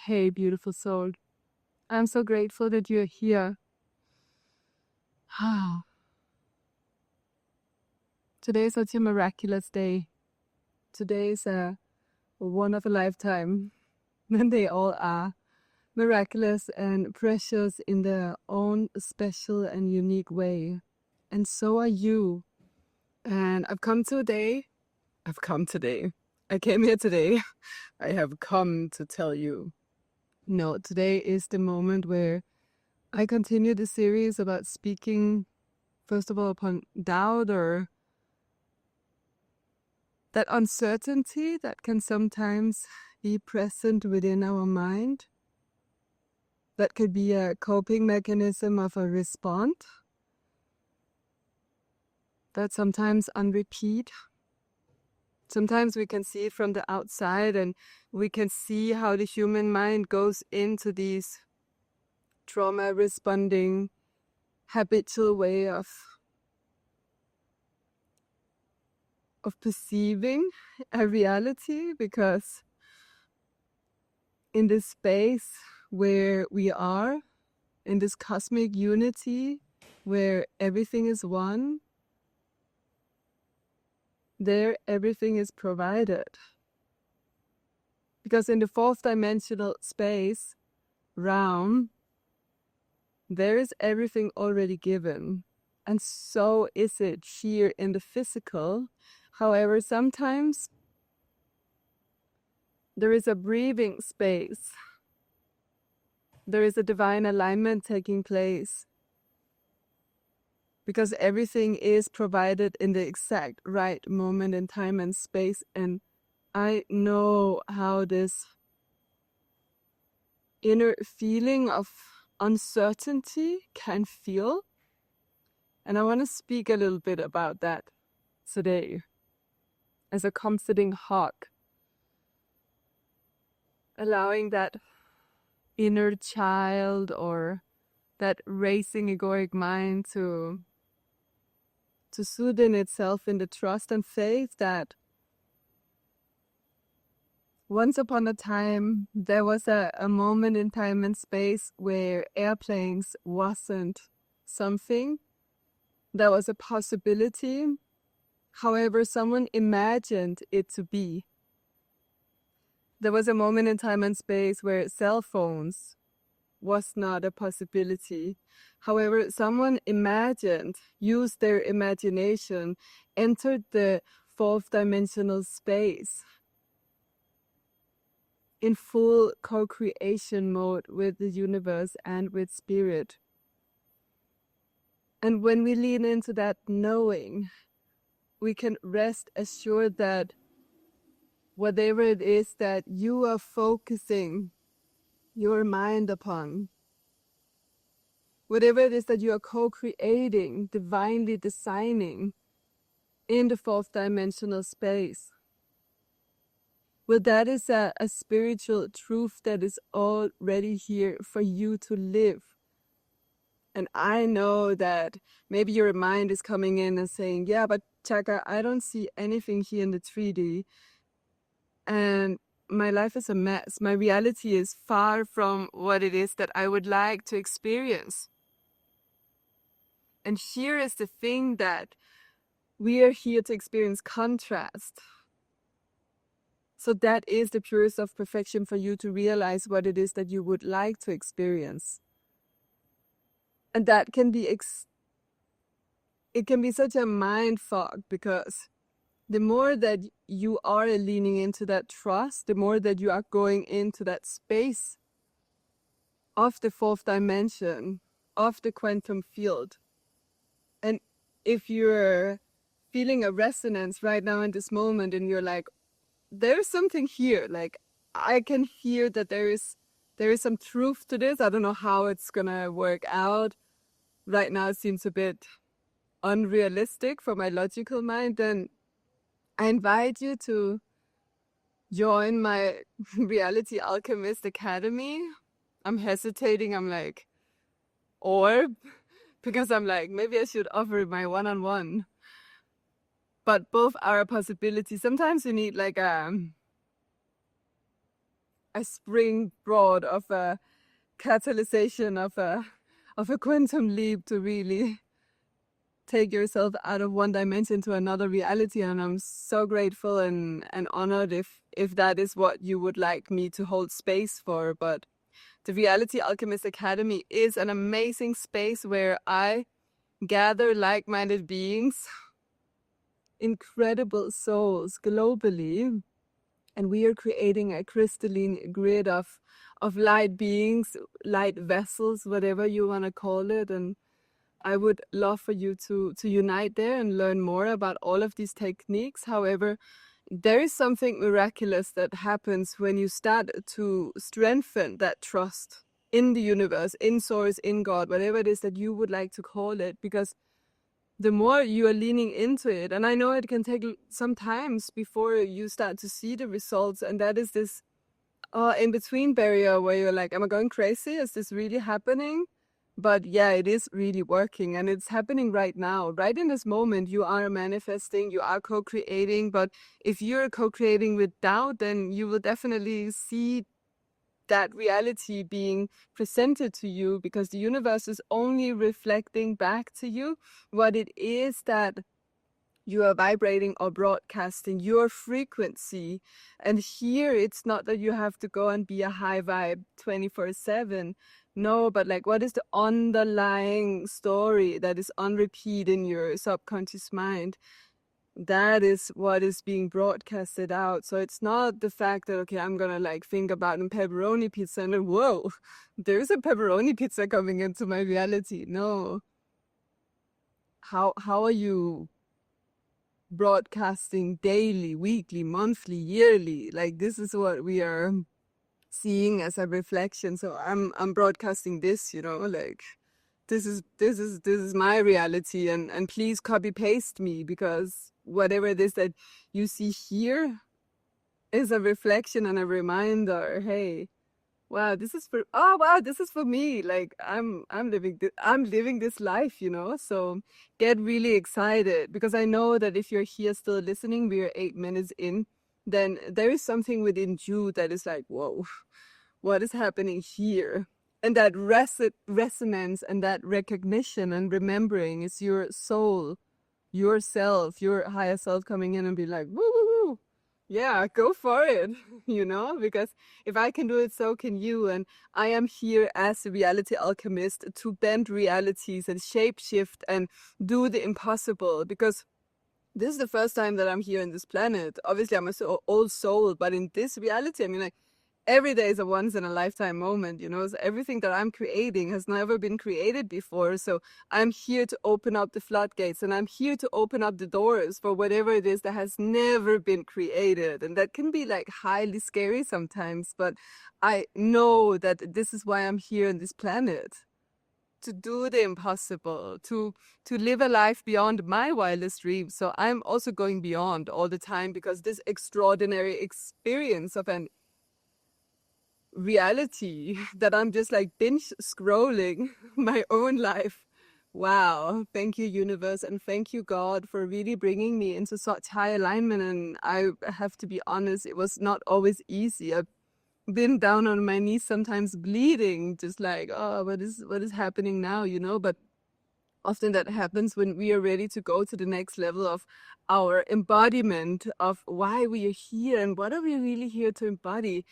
Hey, beautiful soul. I'm so grateful that you're here. Today is such a miraculous day. Today is a one of a lifetime. And they all are miraculous and precious in their own special and unique way. And so are you. And I've come today. I came here today. I have come to tell you. No, today is the moment where I continue the series about speaking, first of all, upon doubt or that uncertainty that can sometimes be present within our mind. That could be a coping mechanism of a response that sometimes on repeat. Sometimes we can see it from the outside and we can see how the human mind goes into these trauma responding habitual way of perceiving a reality, because in this space where we are, in this cosmic unity where everything is one, there everything is provided. Because in the fourth dimensional space, realm, there is everything already given. And so is it here in the physical. However, sometimes there is a breathing space. There is a divine alignment taking place. Because everything is provided in the exact right moment in time and space. And I know how this inner feeling of uncertainty can feel. And I want to speak a little bit about that today as a comforting hug. Allowing that inner child or that racing egoic mind to soothe in itself in the trust and faith that once upon a time there was a moment in time and space where airplanes wasn't something that was a possibility. However, someone imagined it to be. There was a moment in time and space where cell phones was not a possibility. However, someone used their imagination, entered the fourth dimensional space in full co-creation mode with the universe and with spirit. And when we lean into that knowing, we can rest assured that whatever it is that you are focusing your mind upon, whatever it is that you are co-creating, divinely designing in the fourth dimensional space, well, that is a spiritual truth that is already here for you to live. And I know that maybe your mind is coming in and saying, yeah, but Chaka, I don't see anything here in the 3D. And my life is a mess. My reality is far from what it is that I would like to experience. And here is the thing, that we are here to experience contrast. So that is the purest of perfection for you to realize what it is that you would like to experience. And that can be, it can be such a mind fog, because the more that you are leaning into that trust, the more that you are going into that space of the fourth dimension, of the quantum field. And if you're feeling a resonance right now in this moment and you're like, there's something here, like I can hear that there is some truth to this. I don't know how it's gonna work out. Right now it seems a bit unrealistic for my logical mind. Then I invite you to join my Reality Alchemist Academy. I'm hesitating. I'm like, because I'm like, maybe I should offer my one-on-one. But both are a possibility. Sometimes you need like a a springboard of a catalyzation of a quantum leap to really take yourself out of one dimension to another reality. And I'm so grateful and honored if that is what you would like me to hold space for. But the Reality Alchemist Academy is an amazing space where I gather like-minded beings, incredible souls globally, and we are creating a crystalline grid of light beings, light vessels, whatever you want to call it. And I would love for you to unite there and learn more about all of these techniques. However, there is something miraculous that happens when you start to strengthen that trust in the universe, in source, in God, whatever it is that you would like to call it, because the more you are leaning into it, and I know it can take some times before you start to see the results, and that is this in-between barrier where you're like, am I going crazy? Is this really happening? But yeah, it is really working, and it's happening right now. Right in this moment, you are manifesting, you are co-creating. But if you're co-creating with doubt, then you will definitely see that reality being presented to you, because the universe is only reflecting back to you what it is that you are vibrating or broadcasting, your frequency. And here it's not that you have to go and be a high vibe 24/7. No, but like, what is the underlying story that is on repeat in your subconscious mind? That is what is being broadcasted out. So it's not the fact that, okay, I'm gonna like think about a pepperoni pizza and then, whoa, there's a pepperoni pizza coming into my reality. No. How are you broadcasting daily, weekly, monthly, yearly? Like, this is what we are seeing as a reflection. So I'm broadcasting this, like, this is my reality, and please copy paste me, because whatever it is that you see here is a reflection and a reminder. Hey, wow, this is for me. Like, I'm living this life, So get really excited, because I know that if you're here still listening, we are 8 minutes in, then there is something within you that is like, whoa, what is happening here? And that resonance and that recognition and remembering is your soul, yourself, your higher self coming in and be like, woo, woo, woo. Yeah, go for it, because if I can do it, so can you. And I am here as a reality alchemist to bend realities and shape shift and do the impossible, because this is the first time that I'm here in this planet. Obviously, I'm an old soul, but in this reality, I mean, like, every day is a once in a lifetime moment, So everything that I'm creating has never been created before. So I'm here to open up the floodgates, and I'm here to open up the doors for whatever it is that has never been created. And that can be like highly scary sometimes, but I know that this is why I'm here on this planet. To do the impossible, to live a life beyond my wildest dreams. So I'm also going beyond all the time, because this extraordinary experience of an reality that I'm just like binge scrolling my own life. Wow. Thank you, universe. And thank you, God, for really bringing me into such high alignment. And I have to be honest, it was not always easy. I've been down on my knees, sometimes bleeding, just like, oh, what is happening now, But often that happens when we are ready to go to the next level of our embodiment of why we are here and what are we really here to embody.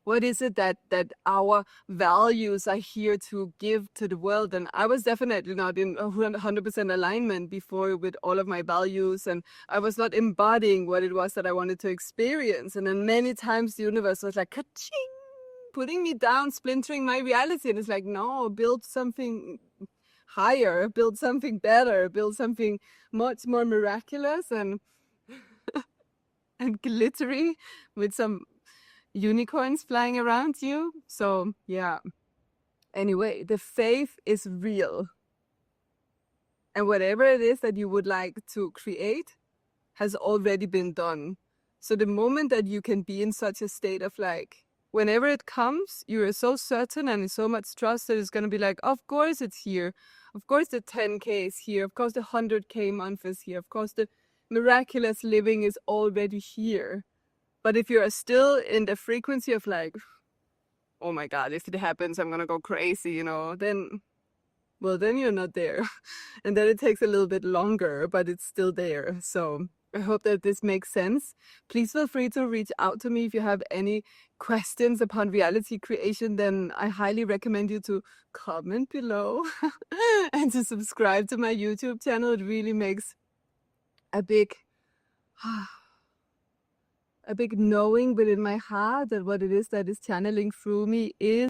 What is it that our values are here to give to the world? And I was definitely not in 100% alignment before with all of my values, and I was not embodying what it was that I wanted to experience. And then many times the universe was like, ka-ching, putting me down, splintering my reality. And it's like, no, build something higher, build something better, build something much more miraculous and glittery, with some unicorns flying around you. So yeah, anyway, the faith is real, and whatever it is that you would like to create has already been done. So the moment that you can be in such a state of like, whenever it comes, you are so certain and in so much trust that it's going to be like, of course it's here, of course the 10K is here, of course the 100K month is here, of course the miraculous living is already here. But if you are still in the frequency of like, oh my God, if it happens, I'm gonna go crazy, you know, then, well, then you're not there. And then it takes a little bit longer, but it's still there. So I hope that this makes sense. Please feel free to reach out to me if you have any questions upon reality creation. Then I highly recommend you to comment below and to subscribe to my YouTube channel. It really makes a big a big knowing within my heart that what it is that is channeling through me is